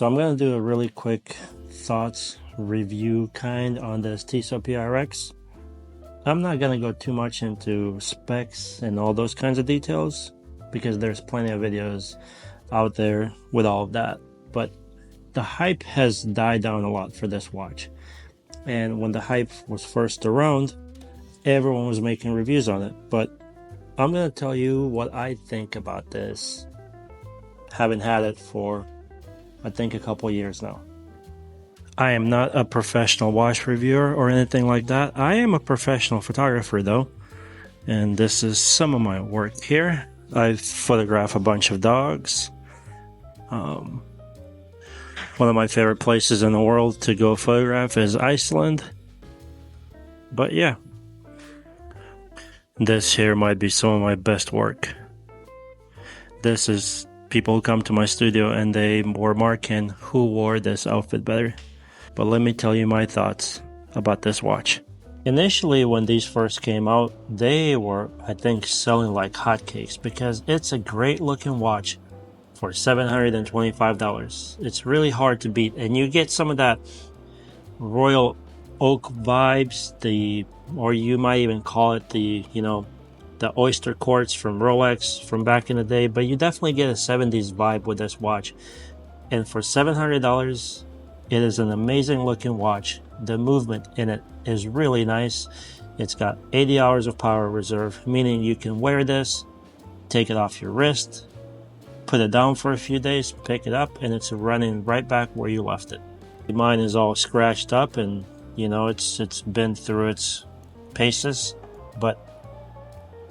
So I'm going to do a really quick thoughts review kind on this Tissot PRX. I'm not going to go too much into specs and all those kinds of details because there's plenty of videos out there with all of that. But the hype has died down a lot for this watch. And when the hype was first around, everyone was making reviews on it. But I'm going to tell you what I think about this, having had it for I think a couple years now. I am not a professional watch reviewer or anything like that. I am a professional photographer though, and this is some of my work here. I photograph a bunch of dogs. One of my favorite places in the world to go photograph is Iceland. But yeah, this here might be some of my best work. This is people who come to my studio and they were marking who wore this outfit better. But let me tell you my thoughts about this watch. Initially, when these first came out, they were, I think, selling like hotcakes because it's a great looking watch for $725. It's really hard to beat, and you get some of that Royal Oak vibes, or you might even call it the oyster quartz from Rolex from back in the day, but you definitely get a 70s vibe with this watch. And for $700, it is an amazing looking watch. The movement in it is really nice. It's got 80 hours of power reserve, meaning you can wear this, take it off your wrist, put it down for a few days, pick it up, and it's running right back where you left it. Mine is all scratched up and it's been through its paces, but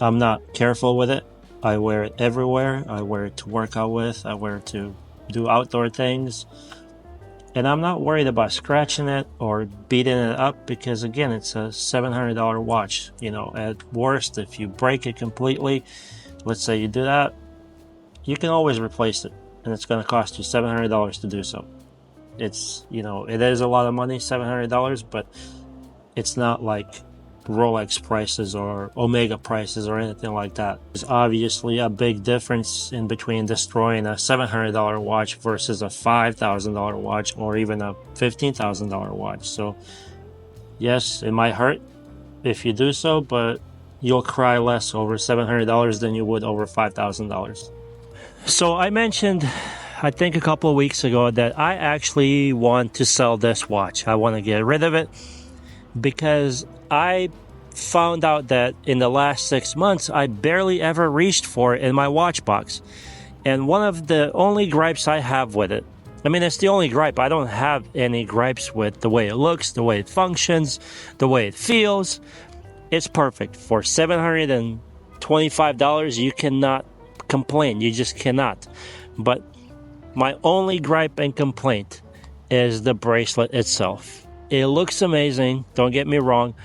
I'm not careful with it. I wear it everywhere. I wear it to work out with. I wear it to do outdoor things. And I'm not worried about scratching it or beating it up because, again, it's a $700 watch. At worst, if you break it completely, let's say you do that, you can always replace it. And it's going to cost you $700 to do so. It is a lot of money, $700, but it's not like Rolex prices or Omega prices or anything like that. There's obviously a big difference in between destroying a $700 watch versus a $5,000 watch or even a $15,000 watch. So yes, it might hurt if you do so, but you'll cry less over $700 than you would over $5,000. So I mentioned, I think a couple of weeks ago, that I actually want to sell this watch. I want to get rid of it because I found out that in the last 6 months, I barely ever reached for it in my watch box. And one of the only gripes I have with it, it's the only gripe. I don't have any gripes with the way it looks, the way it functions, the way it feels. It's perfect. For $725, you cannot complain. You just cannot. But my only gripe and complaint is the bracelet itself. It looks amazing, don't get me wrong.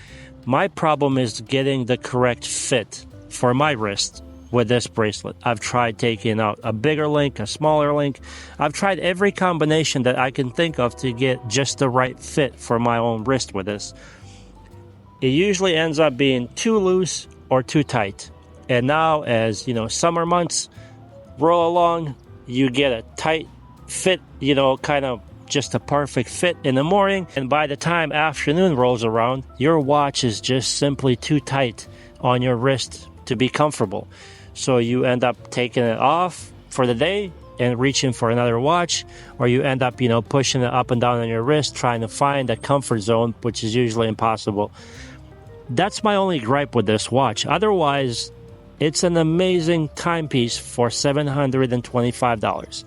My problem is getting the correct fit for my wrist with this bracelet. I've tried taking out a bigger link, a smaller link. I've tried every combination that I can think of to get just the right fit for my own wrist with this. It usually ends up being too loose or too tight. And now, as summer months roll along, you get a tight fit, kind of just a perfect fit in the morning, and by the time afternoon rolls around, your watch is just simply too tight on your wrist to be comfortable. So you end up taking it off for the day and reaching for another watch, or you end up pushing it up and down on your wrist trying to find a comfort zone, which is usually impossible. That's my only gripe with this watch. Otherwise, it's an amazing timepiece for $725.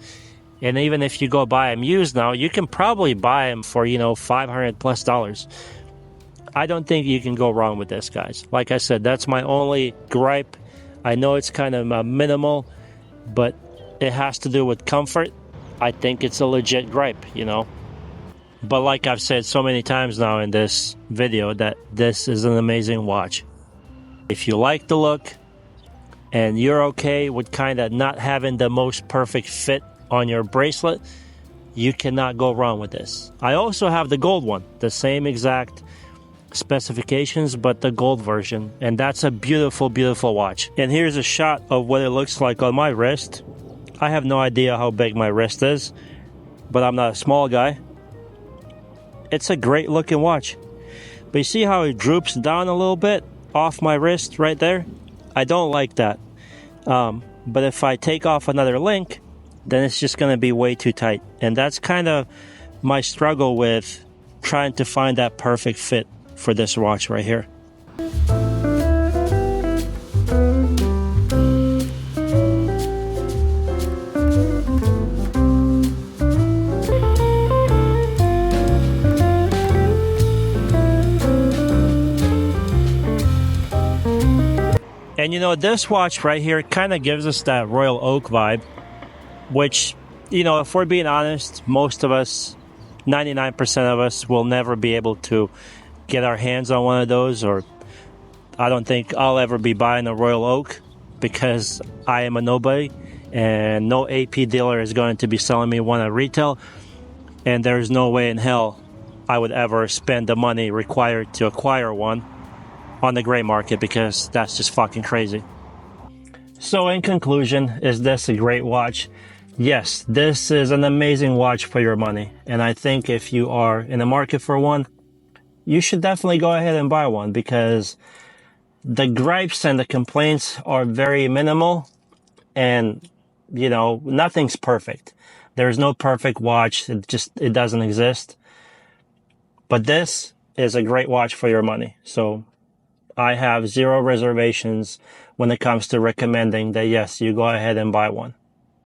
And even if you go buy them used now, you can probably buy them for, $500+. I don't think you can go wrong with this, guys. Like I said, that's my only gripe. I know it's kind of minimal, but it has to do with comfort. I think it's a legit gripe, But like I've said so many times now in this video, that this is an amazing watch. If you like the look and you're okay with kind of not having the most perfect fit on your bracelet, you cannot go wrong with this. I also have the gold one, the same exact specifications, but the gold version, and that's a beautiful, beautiful watch. And here's a shot of what it looks like on my wrist. I have no idea how big my wrist is, but I'm not a small guy. It's a great looking watch. But you see how it droops down a little bit off my wrist right there? I don't like that. But if I take off another link, then it's just going to be way too tight. And that's kind of my struggle with trying to find that perfect fit for this watch right here. And you know, this watch right here kind of gives us that Royal Oak vibe, which, you know, if we're being honest, most of us, 99% of us, will never be able to get our hands on one of those, or I don't think I'll ever be buying a Royal Oak because I am a nobody and no AP dealer is going to be selling me one at retail, and there's no way in hell I would ever spend the money required to acquire one on the gray market, because that's just fucking crazy. So in conclusion, is this a great watch? Yes, this is an amazing watch for your money. And I think if you are in the market for one, you should definitely go ahead and buy one, because the gripes and the complaints are very minimal, and you know, nothing's perfect. There's no perfect watch. It doesn't exist. But this is a great watch for your money. So I have zero reservations when it comes to recommending that, yes, you go ahead and buy one.